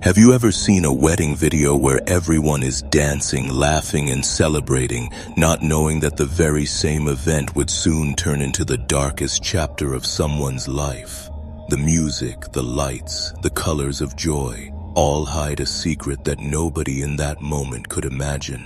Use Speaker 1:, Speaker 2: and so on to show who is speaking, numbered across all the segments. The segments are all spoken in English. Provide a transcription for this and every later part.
Speaker 1: Have you ever seen a wedding video where everyone is dancing, laughing, and celebrating, not knowing that the very same event would soon turn into the darkest chapter of someone's life? The music, the lights, the colors of joy, all hide a secret that nobody in that moment could imagine.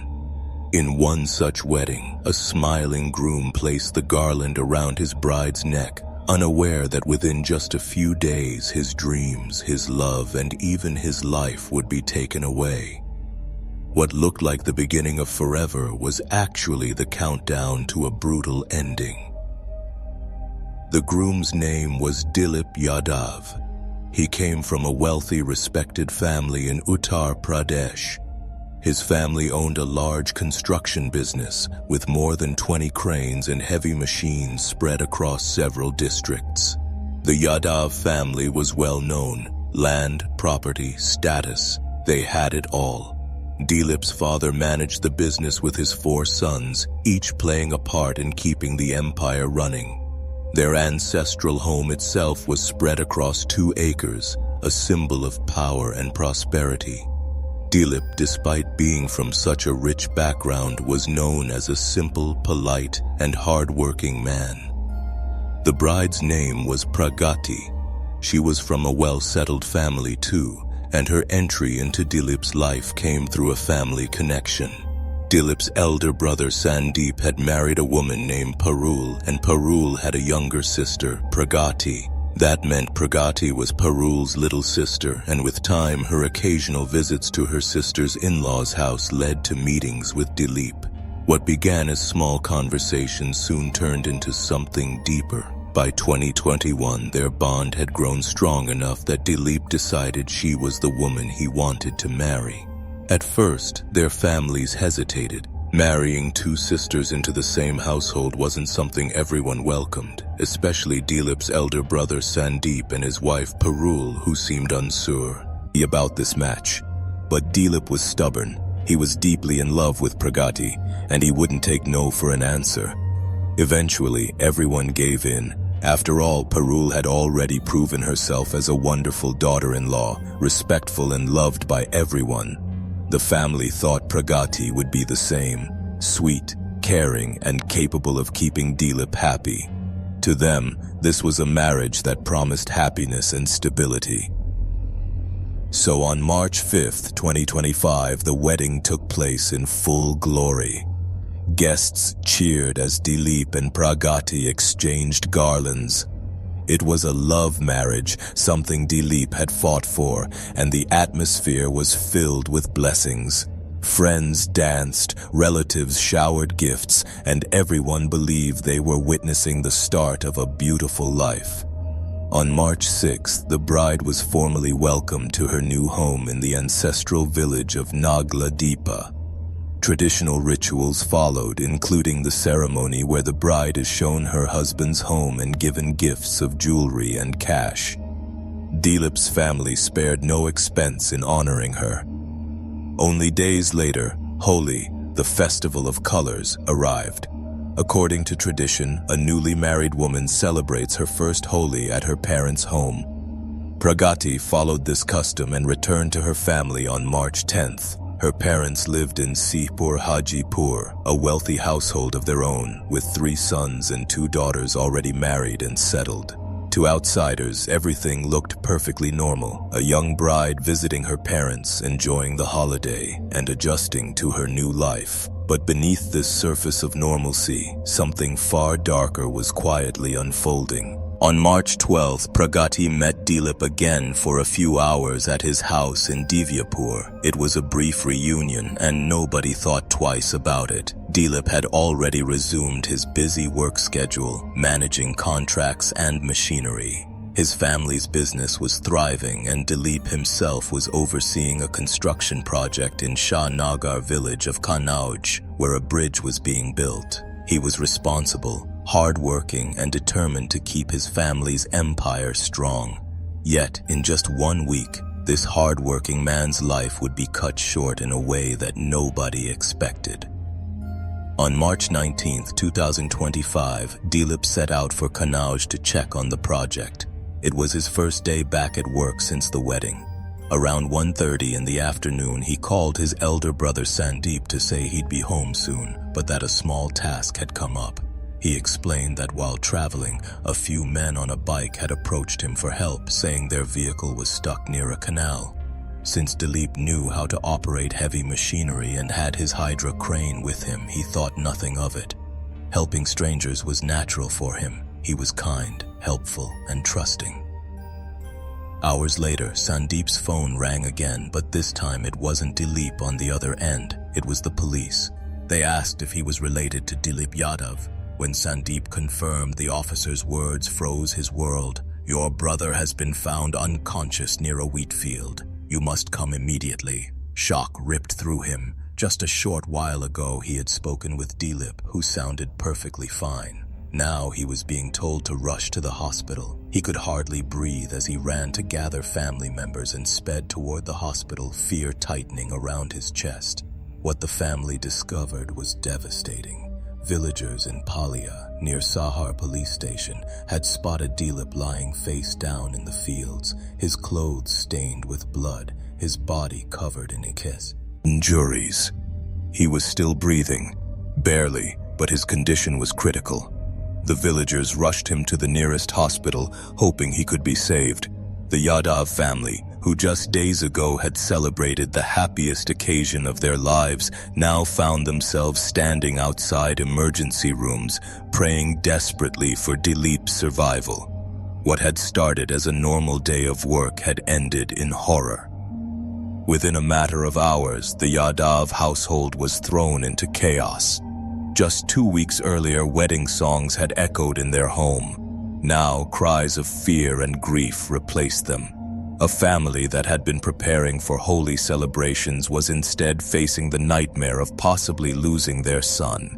Speaker 1: In one such wedding, a smiling groom placed the garland around his bride's neck, unaware that within just a few days his dreams, his love, and even his life would be taken away. What looked like the beginning of forever was actually the countdown to a brutal ending. The groom's name was Dilip Yadav. He came from a wealthy, respected family in Uttar Pradesh. His family owned a large construction business with more than 20 cranes and heavy machines spread across several districts. The Yadav family was well known. Land, property, status, they had it all. Dilip's father managed the business with his 4 sons, each playing a part in keeping the empire running. Their ancestral home itself was spread across 2 acres, a symbol of power and prosperity. Dilip, despite being from such a rich background, was known as a simple, polite, and hard-working man. The bride's name was Pragati. She was from a well-settled family too, and her entry into Dilip's life came through a family connection. Dilip's elder brother Sandeep had married a woman named Parul, and Parul had a younger sister, Pragati. That meant Pragati was Parul's little sister, and with time her occasional visits to her sister's in-laws' house led to meetings with Dilip. What began as small conversations soon turned into something deeper. By 2021, their bond had grown strong enough that Dilip decided she was the woman he wanted to marry. At first, their families hesitated. Marrying 2 sisters into the same household wasn't something everyone welcomed, especially Dilip's elder brother Sandeep and his wife Parul, who seemed unsure about this match. But Dilip was stubborn. He was deeply in love with Pragati, and he wouldn't take no for an answer. Eventually, everyone gave in. After all, Parul had already proven herself as a wonderful daughter-in-law, respectful and loved by everyone. The family thought Pragati would be the same, sweet, caring, and capable of keeping Dilip happy. To them, this was a marriage that promised happiness and stability. So on March 5th, 2025, the wedding took place in full glory. Guests cheered as Dilip and Pragati exchanged garlands. It was a love marriage, something Dilip had fought for, and the atmosphere was filled with blessings. Friends danced, relatives showered gifts, and everyone believed they were witnessing the start of a beautiful life. On March 6th, the bride was formally welcomed to her new home in the ancestral village of Nagla Deepa. Traditional rituals followed, including the ceremony where the bride is shown her husband's home and given gifts of jewelry and cash. Dilip's family spared no expense in honoring her. Only days later, Holi, the festival of colors, arrived. According to tradition, a newly married woman celebrates her first Holi at her parents' home. Pragati followed this custom and returned to her family on March 10th. Her parents lived in Sihpur Hajipur, a wealthy household of their own, with 3 sons and 2 daughters already married and settled. To outsiders, everything looked perfectly normal. A young bride visiting her parents, enjoying the holiday, and adjusting to her new life. But beneath this surface of normalcy, something far darker was quietly unfolding. On March 12th, Pragati met Dilip again for a few hours at his house in Divyapur. It was a brief reunion, and nobody thought twice about it. Dilip had already resumed his busy work schedule, managing contracts and machinery. His family's business was thriving, and Dilip himself was overseeing a construction project in Shah Nagar village of Kanauj, where a bridge was being built. He was responsible, hard-working, and determined to keep his family's empire strong. Yet, in just 1 week, this hard-working man's life would be cut short in a way that nobody expected. On March 19, 2025, Dilip set out for Kanauj to check on the project. It was his first day back at work since the wedding. Around 1:30 in the afternoon, he called his elder brother Sandeep to say he'd be home soon, but that a small task had come up. He explained that while traveling, a few men on a bike had approached him for help, saying their vehicle was stuck near a canal. Since Dilip knew how to operate heavy machinery and had his Hydra crane with him, he thought nothing of it. Helping strangers was natural for him. He was kind, helpful, and trusting. Hours later, Sandeep's phone rang again, but this time it wasn't Dilip on the other end. It was the police. They asked if he was related to Dilip Yadav. When Sandeep confirmed, the officer's words froze his world. "Your brother has been found unconscious near a wheat field. You must come immediately." Shock ripped through him. Just a short while ago, he had spoken with Dilip, who sounded perfectly fine. Now he was being told to rush to the hospital. He could hardly breathe as he ran to gather family members and sped toward the hospital, fear tightening around his chest. What the family discovered was devastating. Villagers in Palia, near Sahar police station, had spotted Dilip lying face down in the fields, his clothes stained with blood, his body covered in injuries. He was still breathing, barely, but his condition was critical. The villagers rushed him to the nearest hospital, hoping he could be saved. The Yadav family, who just days ago had celebrated the happiest occasion of their lives, now found themselves standing outside emergency rooms, praying desperately for Dilip's survival. What had started as a normal day of work had ended in horror. Within a matter of hours, the Yadav household was thrown into chaos. Just 2 weeks earlier, wedding songs had echoed in their home. Now, cries of fear and grief replaced them. A family that had been preparing for holy celebrations was instead facing the nightmare of possibly losing their son.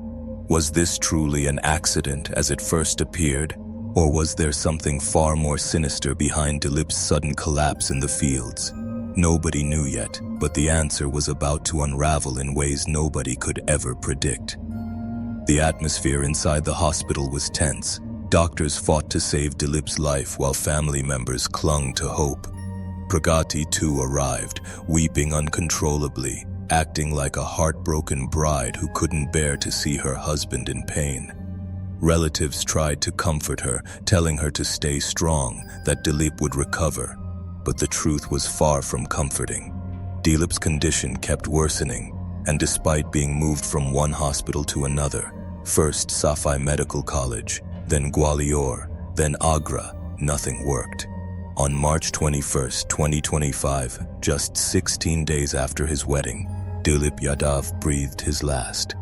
Speaker 1: Was this truly an accident as it first appeared? Or was there something far more sinister behind Dilip's sudden collapse in the fields? Nobody knew yet, but the answer was about to unravel in ways nobody could ever predict. The atmosphere inside the hospital was tense. Doctors fought to save Dilip's life while family members clung to hope. Pragati too arrived, weeping uncontrollably, acting like a heartbroken bride who couldn't bear to see her husband in pain. Relatives tried to comfort her, telling her to stay strong, that Dilip would recover. But the truth was far from comforting. Dilip's condition kept worsening, and despite being moved from one hospital to another, first Safai Medical College, then Gwalior, then Agra, nothing worked. On March 21, 2025, just 16 days after his wedding, Dilip Yadav breathed his last.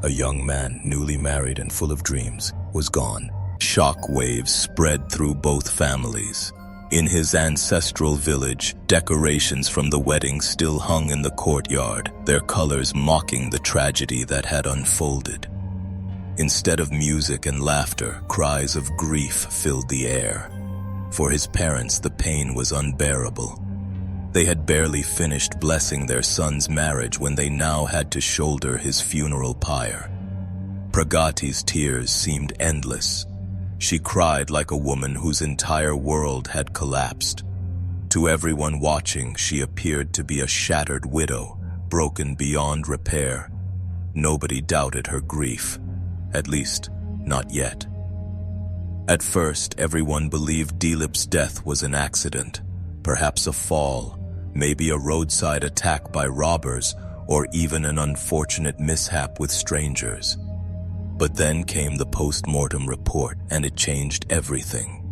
Speaker 1: A young man, newly married and full of dreams, was gone. Shock waves spread through both families. In his ancestral village, decorations from the wedding still hung in the courtyard, their colors mocking the tragedy that had unfolded. Instead of music and laughter, cries of grief filled the air. For his parents, the pain was unbearable. They had barely finished blessing their son's marriage when they now had to shoulder his funeral pyre. Pragati's tears seemed endless. She cried like a woman whose entire world had collapsed. To everyone watching, she appeared to be a shattered widow, broken beyond repair. Nobody doubted her grief. At least, not yet. At first, everyone believed Dilip's death was an accident, perhaps a fall, maybe a roadside attack by robbers, or even an unfortunate mishap with strangers. But then came the post-mortem report, and it changed everything.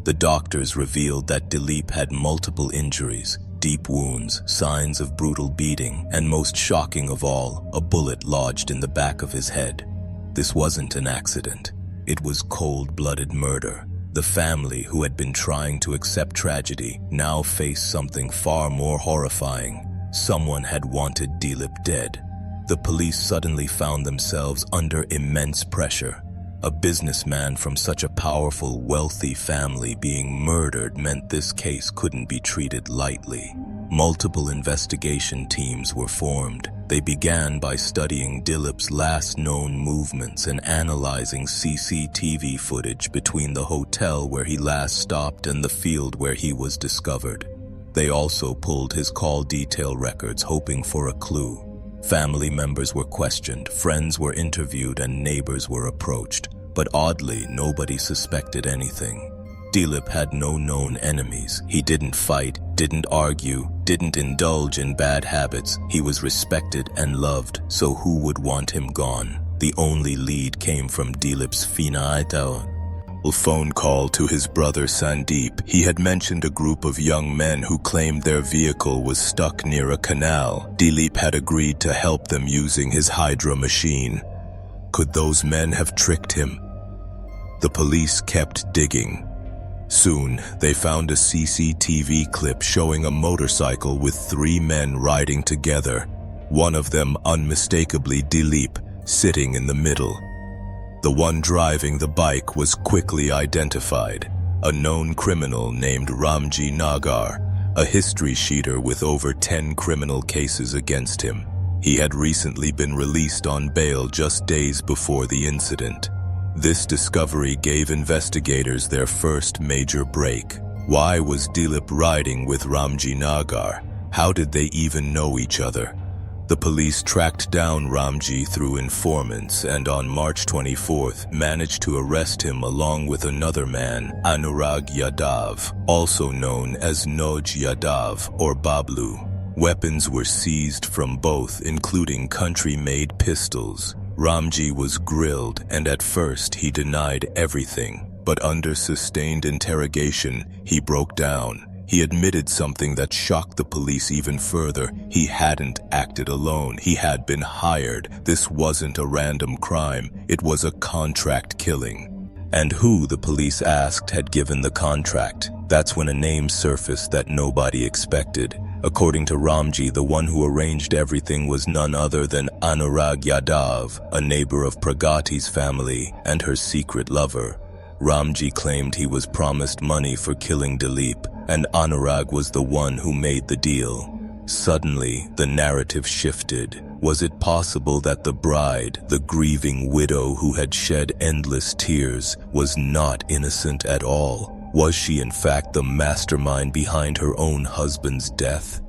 Speaker 1: The doctors revealed that Dilip had multiple injuries, deep wounds, signs of brutal beating, and most shocking of all, a bullet lodged in the back of his head. This wasn't an accident. It was cold-blooded murder. The family, who had been trying to accept tragedy, now faced something far more horrifying. Someone had wanted Dilip dead. The police suddenly found themselves under immense pressure. A businessman from such a powerful, wealthy family being murdered meant this case couldn't be treated lightly. Multiple investigation teams were formed. They began by studying Dilip's last known movements and analyzing CCTV footage between the hotel where he last stopped and the field where he was discovered. They also pulled his call detail records, hoping for a clue. Family members were questioned, friends were interviewed, and neighbors were approached. But oddly, nobody suspected anything. Dilip had no known enemies. He didn't fight, didn't argue, didn't indulge in bad habits. He was respected and loved, so who would want him gone? The only lead came from Dilip's phone call to his brother Sandeep. He had mentioned a group of young men who claimed their vehicle was stuck near a canal. Dilip had agreed to help them using his Hydra machine. Could those men have tricked him? The police kept digging. Soon, they found a CCTV clip showing a motorcycle with 3 men riding together. One of them, unmistakably Dilip, sitting in the middle. The one driving the bike was quickly identified, a known criminal named Ramji Nagar, a history sheeter with over 10 criminal cases against him. He had recently been released on bail just days before the incident. This discovery gave investigators their first major break. Why was Dilip riding with Ramji Nagar? How did they even know each other? The police tracked down Ramji through informants and on March 24th managed to arrest him along with another man, Anurag Yadav, also known as Noj Yadav or Bablu. Weapons were seized from both, including country-made pistols. Ramji was grilled, and at first he denied everything, but under sustained interrogation, he broke down. He admitted something that shocked the police even further. He hadn't acted alone. He had been hired. This wasn't a random crime. It was a contract killing. And who, the police asked, had given the contract? That's when a name surfaced that nobody expected. According to Ramji, the one who arranged everything was none other than Anurag Yadav, a neighbor of Pragati's family and her secret lover. Ramji claimed he was promised money for killing Dilip, and Anurag was the one who made the deal. Suddenly, the narrative shifted. Was it possible that the bride, the grieving widow who had shed endless tears, was not innocent at all? Was she in fact the mastermind behind her own husband's death?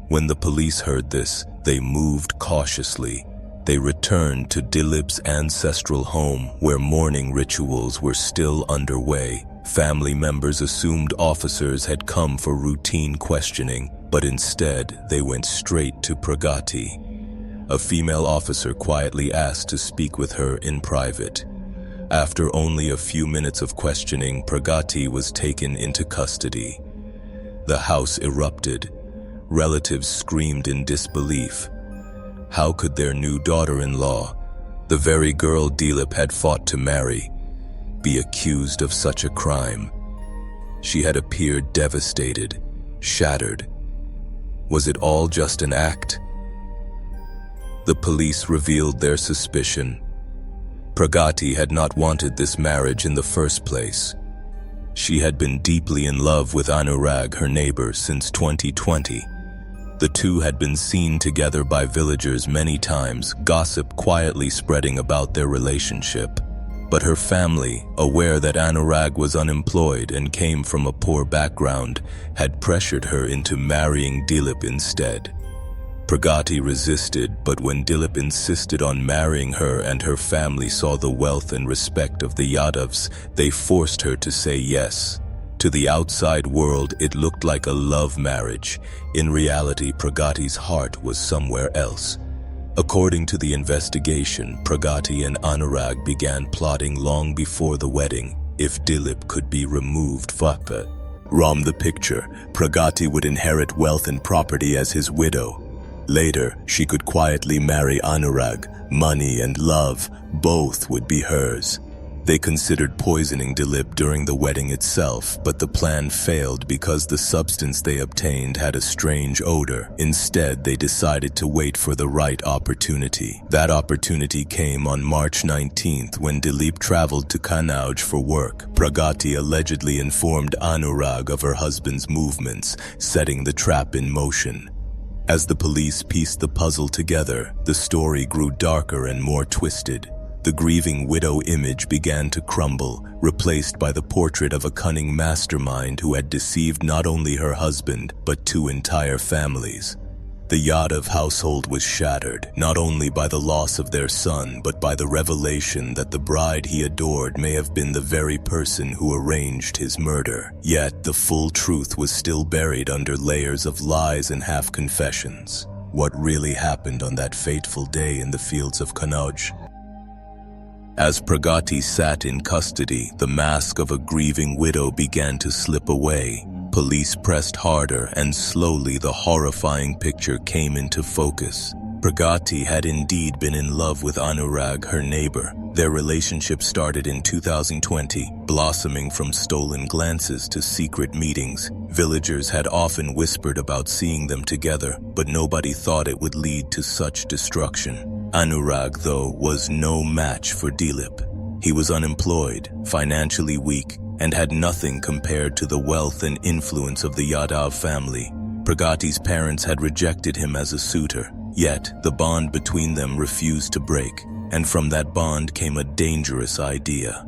Speaker 1: When the police heard this, they moved cautiously. They returned to Dilip's ancestral home, where mourning rituals were still underway. Family members assumed officers had come for routine questioning, but instead they went straight to Pragati. A female officer quietly asked to speak with her in private. After only a few minutes of questioning, Pragati was taken into custody. The house erupted. Relatives screamed in disbelief. How could their new daughter-in-law, the very girl Dilip had fought to marry, be accused of such a crime? She had appeared devastated, shattered. Was it all just an act? The police revealed their suspicion. Pragati had not wanted this marriage in the first place. She had been deeply in love with Anurag, her neighbor, since 2020. The two had been seen together by villagers many times, gossip quietly spreading about their relationship. But her family, aware that Anurag was unemployed and came from a poor background, had pressured her into marrying Dilip instead. Pragati resisted, but when Dilip insisted on marrying her and her family saw the wealth and respect of the Yadavs, they forced her to say yes. To the outside world, it looked like a love marriage. In reality, Pragati's heart was somewhere else. According to the investigation, Pragati and Anurag began plotting long before the wedding. If Dilip could be removed, from the picture, Pragati would inherit wealth and property as his widow. Later, she could quietly marry Anurag. Money and love, both would be hers. They considered poisoning Dilip during the wedding itself, but the plan failed because the substance they obtained had a strange odor. Instead, they decided to wait for the right opportunity. That opportunity came on March 19th when Dilip traveled to Kannauj for work. Pragati allegedly informed Anurag of her husband's movements, setting the trap in motion. As the police pieced the puzzle together, the story grew darker and more twisted. The grieving widow image began to crumble, replaced by the portrait of a cunning mastermind who had deceived not only her husband, but two entire families. The Yadav household was shattered, not only by the loss of their son, but by the revelation that the bride he adored may have been the very person who arranged his murder. Yet, the full truth was still buried under layers of lies and half-confessions. What really happened on that fateful day in the fields of Kanauj? As Pragati sat in custody, the mask of a grieving widow began to slip away. Police pressed harder, and slowly the horrifying picture came into focus. Pragati had indeed been in love with Anurag, her neighbor. Their relationship started in 2020, blossoming from stolen glances to secret meetings. Villagers had often whispered about seeing them together, but nobody thought it would lead to such destruction. Anurag, though, was no match for Dilip. He was unemployed, financially weak, and had nothing compared to the wealth and influence of the Yadav family. Pragati's parents had rejected him as a suitor, yet the bond between them refused to break, and from that bond came a dangerous idea.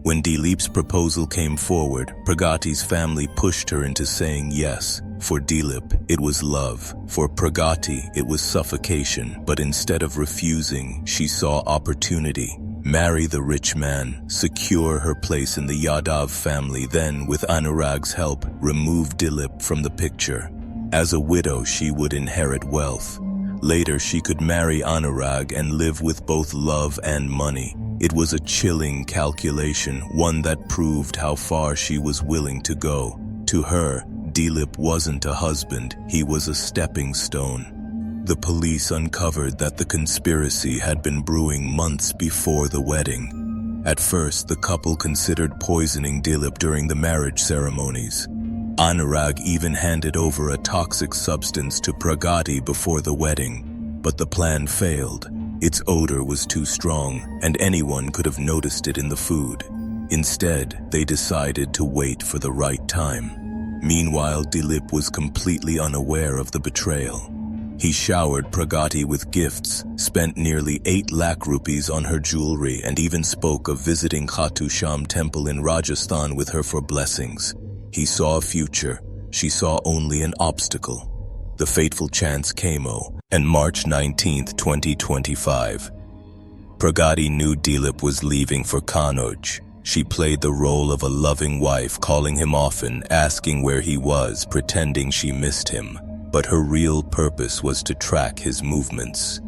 Speaker 1: When Dilip's proposal came forward, Pragati's family pushed her into saying yes. For Dilip, it was love. For Pragati, it was suffocation. But instead of refusing, she saw opportunity. Marry the rich man, secure her place in the Yadav family, then, with Anurag's help, remove Dilip from the picture. As a widow, she would inherit wealth. Later, she could marry Anurag and live with both love and money. It was a chilling calculation, one that proved how far she was willing to go. To her, Dilip wasn't a husband, he was a stepping stone. The police uncovered that the conspiracy had been brewing months before the wedding. At first, the couple considered poisoning Dilip during the marriage ceremonies. Anurag even handed over a toxic substance to Pragati before the wedding, but the plan failed. Its odor was too strong, and anyone could have noticed it in the food. Instead, they decided to wait for the right time. Meanwhile, Dilip was completely unaware of the betrayal. He showered Pragati with gifts, spent nearly 8 lakh rupees on her jewelry, and even spoke of visiting Khatu Sham temple in Rajasthan with her for blessings. He saw a future, she saw only an obstacle. The fateful chance came, and March 19, 2025. Pragati knew Dilip was leaving for Kanauj. She played the role of a loving wife, calling him often, asking where he was, pretending she missed him. But her real purpose was to track his movements.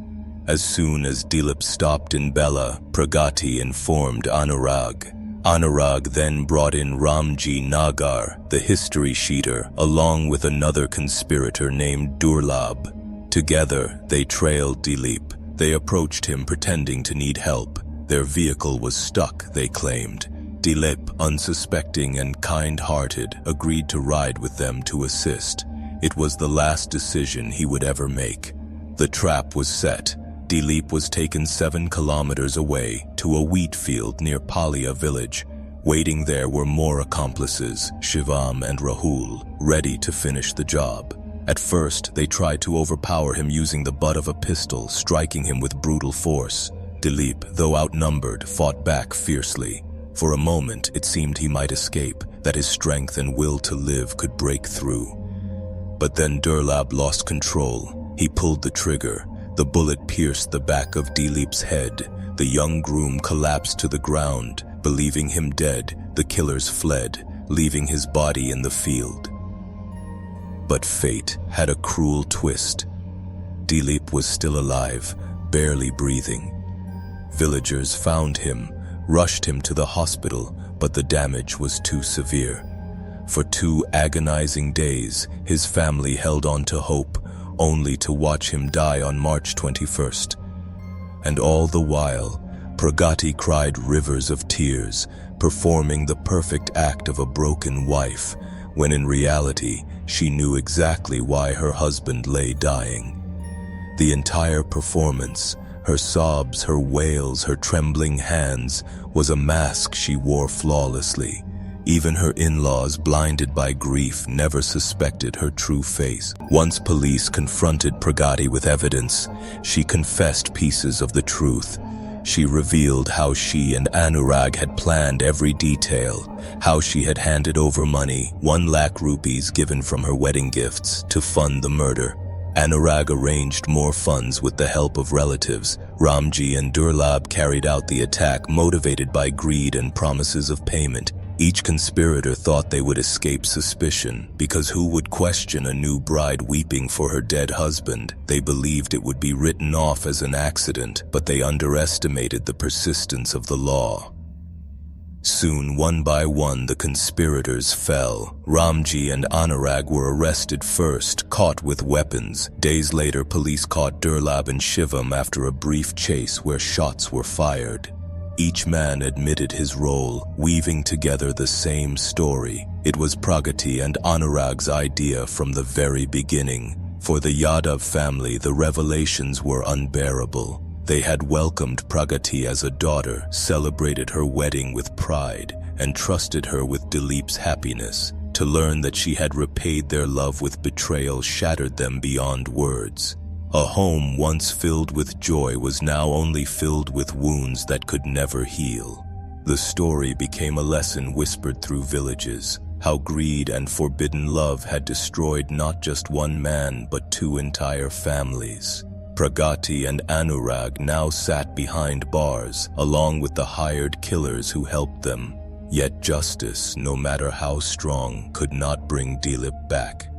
Speaker 1: As soon as Dilip stopped in Bella, Pragati informed Anurag. Anurag then brought in Ramji Nagar, the history sheeter, along with another conspirator named Durlab. Together, they trailed Dilip. They approached him pretending to need help. Their vehicle was stuck, they claimed. Dilip, unsuspecting and kind-hearted, agreed to ride with them to assist. It was the last decision he would ever make. The trap was set. Dilip was taken 7 kilometers away to a wheat field near Palia village. Waiting there were more accomplices, Shivam and Rahul, ready to finish the job. At first, they tried to overpower him using the butt of a pistol, striking him with brutal force. Dilip, though outnumbered, fought back fiercely. For a moment, it seemed he might escape, that his strength and will to live could break through. But then Durlab lost control. He pulled the trigger. The bullet pierced the back of Dilip's head. The young groom collapsed to the ground. Believing him dead, the killers fled, leaving his body in the field. But fate had a cruel twist. Dilip was still alive, barely breathing. Villagers found him, rushed him to the hospital, but the damage was too severe. For 2 agonizing days, his family held on to hope, only to watch him die on March 21st. And all the while, Pragati cried rivers of tears, performing the perfect act of a broken wife, when in reality, she knew exactly why her husband lay dying. The entire performance, her sobs, her wails, her trembling hands, was a mask she wore flawlessly. Even her in-laws, blinded by grief, never suspected her true face. Once police confronted Pragati with evidence, she confessed pieces of the truth. She revealed how she and Anurag had planned every detail, how she had handed over money, 1 lakh rupees given from her wedding gifts, to fund the murder. Anurag arranged more funds with the help of relatives. Ramji and Durlab carried out the attack, motivated by greed and promises of payment. Each conspirator thought they would escape suspicion, because who would question a new bride weeping for her dead husband? They believed it would be written off as an accident, but they underestimated the persistence of the law. Soon, one by one, the conspirators fell. Ramji and Anurag were arrested first, caught with weapons. Days later, police caught Durlab and Shivam after a brief chase where shots were fired. Each man admitted his role, weaving together the same story. It was Pragati and Anurag's idea from the very beginning. For the Yadav family, the revelations were unbearable. They had welcomed Pragati as a daughter, celebrated her wedding with pride, and trusted her with Dilip's happiness. To learn that she had repaid their love with betrayal shattered them beyond words. A home once filled with joy was now only filled with wounds that could never heal. The story became a lesson whispered through villages, how greed and forbidden love had destroyed not just one man but 2 entire families. Pragati and Anurag now sat behind bars, along with the hired killers who helped them. Yet justice, no matter how strong, could not bring Dilip back.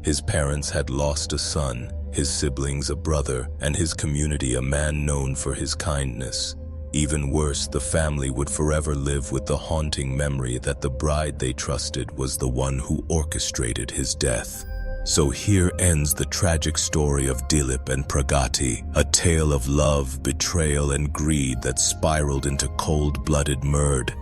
Speaker 1: His parents had lost a son, his siblings a brother, and his community a man known for his kindness. Even worse, the family would forever live with the haunting memory that the bride they trusted was the one who orchestrated his death. So here ends the tragic story of Dilip and Pragati, a tale of love, betrayal, and greed that spiraled into cold-blooded murder.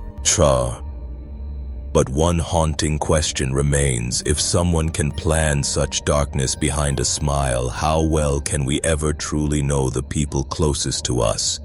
Speaker 1: But one haunting question remains: if someone can plan such darkness behind a smile, how well can we ever truly know the people closest to us?